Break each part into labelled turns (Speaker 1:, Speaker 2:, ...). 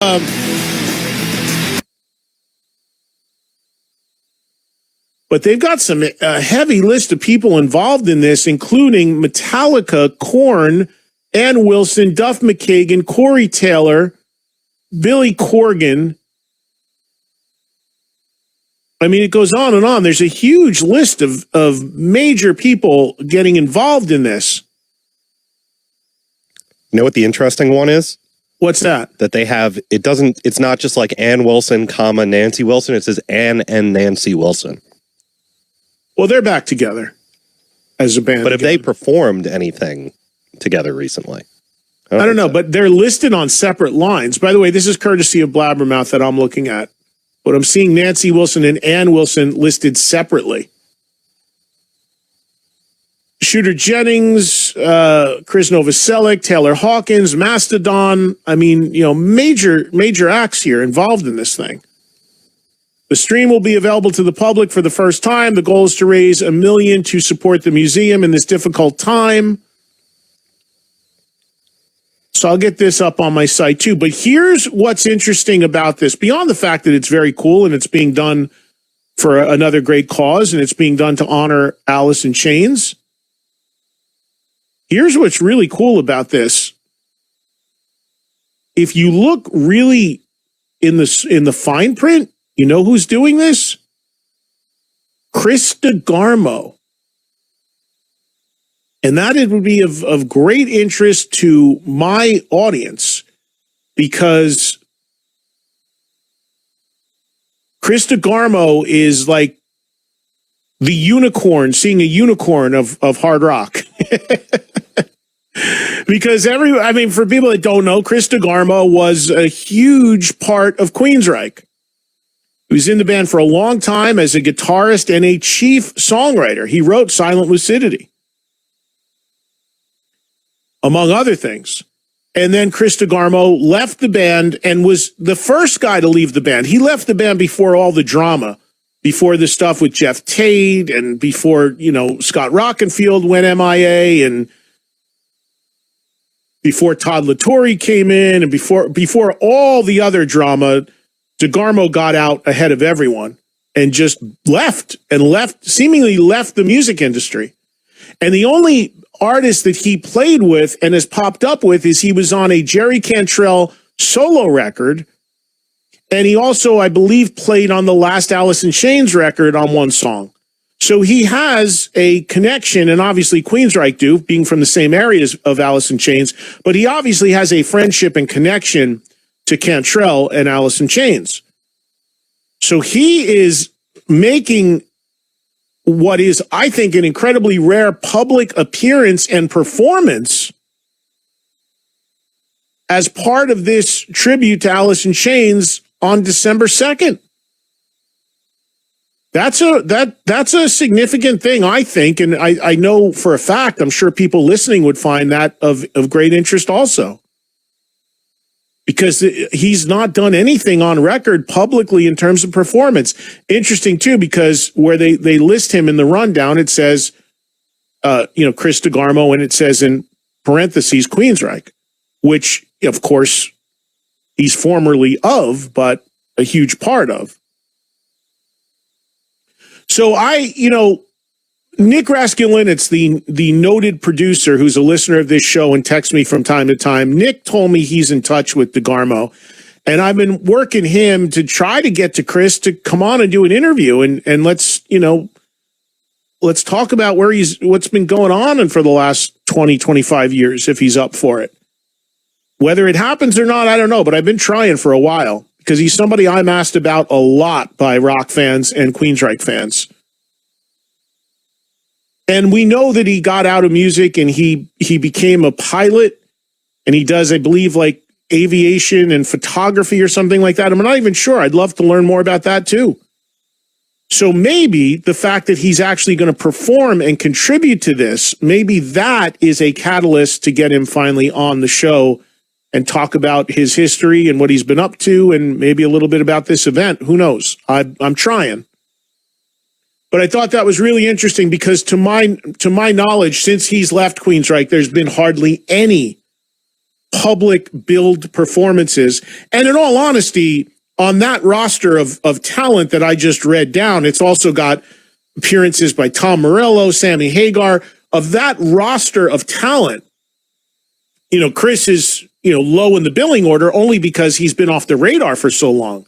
Speaker 1: But they've got some heavy list of people involved in this, including Metallica, Korn, Ann Wilson, Duff McKagan, Corey Taylor, Billy Corgan. I mean, it goes on and on. There's a huge list of major people getting involved in this.
Speaker 2: You know what the interesting one is?
Speaker 1: What's that?
Speaker 2: That they have, it's not just like Ann Wilson, comma, Nancy Wilson. It says Ann and Nancy Wilson.
Speaker 1: Well, they're back together as a band.
Speaker 2: But have they performed anything together recently?
Speaker 1: I don't know, but they're listed on separate lines. By the way, this is courtesy of Blabbermouth that I'm looking at. But I'm seeing Nancy Wilson and Ann Wilson listed separately. Shooter Jennings, Chris Novoselic, Taylor Hawkins, Mastodon. I mean, major acts here involved in this thing. The stream will be available to the public for the first time. The goal is to raise $1 million to support the museum in this difficult time. So I'll get this up on my site too. But here's what's interesting about this. Beyond the fact that it's very cool and it's being done for another great cause and it's being done to honor Alice in Chains. Here's what's really cool about this. If you look really in the fine print, you know who's doing this? Chris DeGarmo. And that it would be of great interest to my audience because Chris DeGarmo is like the unicorn, seeing a unicorn of hard rock. Because for people that don't know, Chris DeGarmo was a huge part of Queensryche. He was in the band for a long time as a guitarist and a chief songwriter. He wrote Silent Lucidity, among other things. And then Chris DeGarmo left the band and was the first guy to leave the band. He left the band before all the drama, before the stuff with Jeff Tate and before, Scott Rockenfield went MIA and before Todd Latore came in and before all the other drama. DeGarmo got out ahead of everyone and just seemingly left the music industry. And the only artist that he played with and has popped up with is he was on a Jerry Cantrell solo record. And he also, I believe, played on the last Alice in Chains record on one song. So he has a connection, and obviously Queensryche do, being from the same areas of Alice in Chains, but he obviously has a friendship and connection to Cantrell and Alice in Chains. So he is making what is, I think, an incredibly rare public appearance and performance as part of this tribute to Alice in Chains on December 2nd. That's a significant thing, I think, and I know for a fact, I'm sure people listening would find that of great interest also. Because he's not done anything on record publicly in terms of performance. Interesting, too, because where they list him in the rundown, it says, Chris DeGarmo, and it says in parentheses, Queensryche, which, of course, he's formerly of, but a huge part of. So Nick Raskulinecz, the noted producer who's a listener of this show and texts me from time to time, Nick told me he's in touch with DeGarmo, and I've been working him to try to get to Chris to come on and do an interview and let's talk about what's been going on and for the last 20, 25 years, if he's up for it. Whether it happens or not, I don't know, but I've been trying for a while because he's somebody I'm asked about a lot by rock fans and Queensryche fans. And we know that he got out of music and he became a pilot and he does, I believe, like aviation and photography or something like that. I'm not even sure. I'd love to learn more about that too. So maybe the fact that he's actually going to perform and contribute to this, maybe that is a catalyst to get him finally on the show and talk about his history and what he's been up to and maybe a little bit about this event. Who knows? I'm trying. But I thought that was really interesting because to my knowledge, since he's left Queensryche, there's been hardly any public billed performances. And in all honesty, on that roster of talent that I just read down, it's also got appearances by Tom Morello, Sammy Hagar. Of that roster of talent, Chris is, low in the billing order only because he's been off the radar for so long.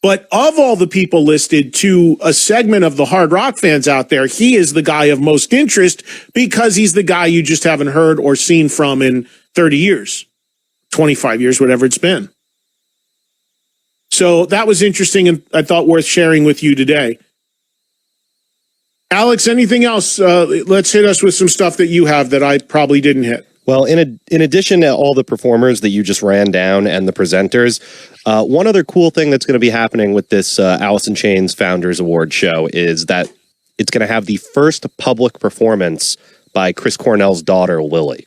Speaker 1: But of all the people listed, to a segment of the hard rock fans out there, he is the guy of most interest because he's the guy you just haven't heard or seen from in 30 years, 25 years, whatever it's been. So that was interesting and I thought worth sharing with you today. Alex, anything else? Let's hit us with some stuff that you have that I probably didn't hit.
Speaker 2: Well, in addition to all the performers that you just ran down and the presenters, one other cool thing that's going to be happening with this Alice in Chains Founders Award show is that it's going to have the first public performance by Chris Cornell's daughter, Lily.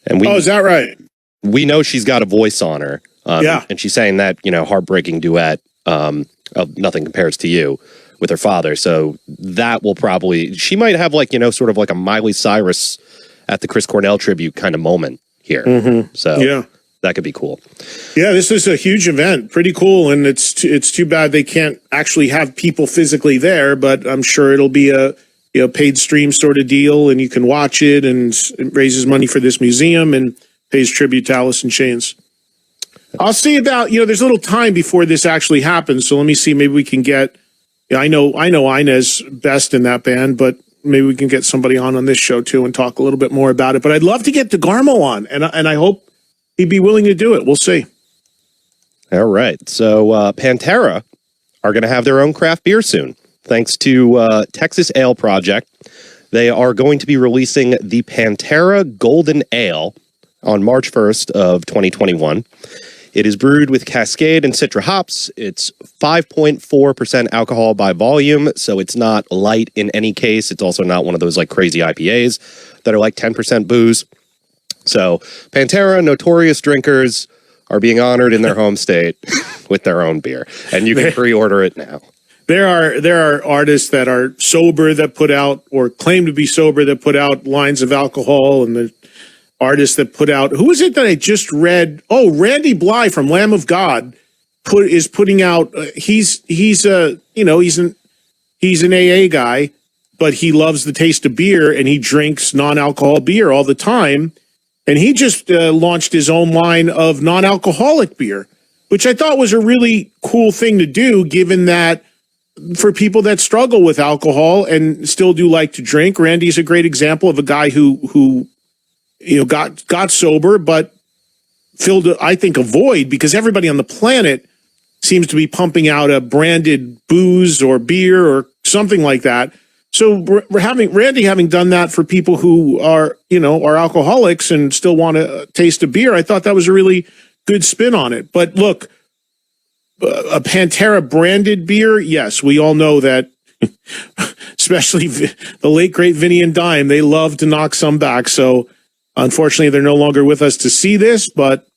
Speaker 2: And
Speaker 1: is that right?
Speaker 2: We know she's got a voice on her.
Speaker 1: Yeah.
Speaker 2: And she's saying that, heartbreaking duet of Nothing Compares to You with her father. So that will probably, she might have sort of like a Miley Cyrus at the Chris Cornell tribute kind of moment here.
Speaker 1: Mm-hmm.
Speaker 2: So
Speaker 1: yeah,
Speaker 2: that could be cool.
Speaker 1: Yeah, this is a huge event. Pretty cool. And it's too bad they can't actually have people physically there, but I'm sure it'll be a paid stream sort of deal and you can watch it, and it raises money for this museum and pays tribute to Alice in Chains. I'll see about, there's a little time before this actually happens. So let me see, maybe we can get, I know Inez best in that band, but maybe we can get somebody on this show too and talk a little bit more about it. But I'd love to get DeGarmo on, and I hope he'd be willing to do it. We'll see.
Speaker 2: All right. So Pantera are going to have their own craft beer soon, thanks to Texas Ale Project. They are going to be releasing the Pantera Golden Ale on March 1st of 2021. It is brewed with Cascade and Citra hops. It's 5.4% alcohol by volume, so it's not light in any case. It's also not one of those crazy IPAs that are 10% booze. So Pantera, notorious drinkers, are being honored in their home state with their own beer, and you can pre-order it now.
Speaker 1: There are artists that are sober that put out, or claim to be sober, that put out lines of alcohol, and the artists that put out, who is it that I just read? Oh, Randy Bly from Lamb of God is putting out. He's an AA guy, but he loves the taste of beer and he drinks non-alcohol beer all the time. And he just launched his own line of non-alcoholic beer, which I thought was a really cool thing to do, given that for people that struggle with alcohol and still do like to drink. Randy's a great example of a guy who got sober, but filled, I think, a void because everybody on the planet seems to be pumping out a branded booze or beer or something like that. So we're having Randy having done that for people who are alcoholics and still want to taste a beer. I thought that was a really good spin on it. But look, a Pantera branded beer, yes, we all know that. Especially the late great Vinny and Dime, they love to knock some back. So unfortunately, they're no longer with us to see this, but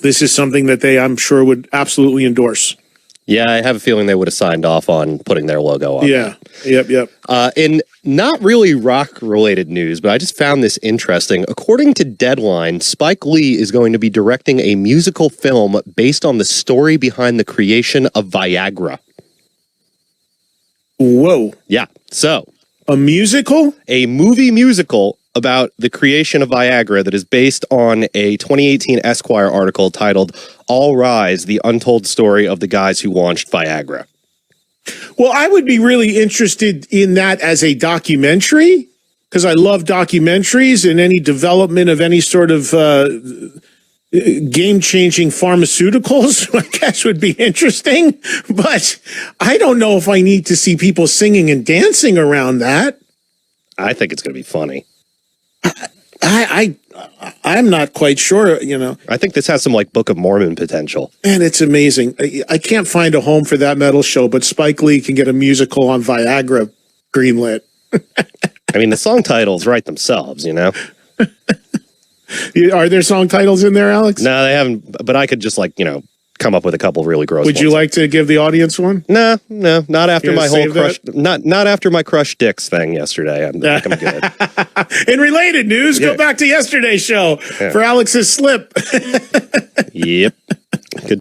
Speaker 1: this is something that they, I'm sure, would absolutely endorse.
Speaker 2: Yeah, I have a feeling they would have signed off on putting their logo on.
Speaker 1: Yeah, yep.
Speaker 2: In not really rock-related news, but I just found this interesting. According to Deadline, Spike Lee is going to be directing a musical film based on the story behind the creation of Viagra.
Speaker 1: Whoa.
Speaker 2: Yeah, so.
Speaker 1: A musical?
Speaker 2: A movie musical about the creation of Viagra that is based on a 2018 Esquire article titled All Rise, the Untold Story of the Guys Who Launched Viagra.
Speaker 1: Well, I would be really interested in that as a documentary, because I love documentaries, and any development of any sort of game-changing pharmaceuticals, I guess, would be interesting. But I don't know if I need to see people singing and dancing around that.
Speaker 2: I think it's going to be funny.
Speaker 1: I'm not quite sure,
Speaker 2: I think this has some Book of Mormon potential.
Speaker 1: Man, it's amazing. I can't find a home for that metal show, but Spike Lee can get a musical on Viagra greenlit.
Speaker 2: I mean, the song titles write themselves,
Speaker 1: Are there song titles in there, Alex?
Speaker 2: No, they haven't, but I could just come up with a couple really gross.
Speaker 1: Would you like to give the audience one?
Speaker 2: No, not after
Speaker 1: You
Speaker 2: my
Speaker 1: gonna
Speaker 2: whole
Speaker 1: save
Speaker 2: crush. Not after my crushed dicks thing yesterday. I think I'm good.
Speaker 1: In related news, go back to yesterday's show for Alex's slip.
Speaker 2: Yep. Good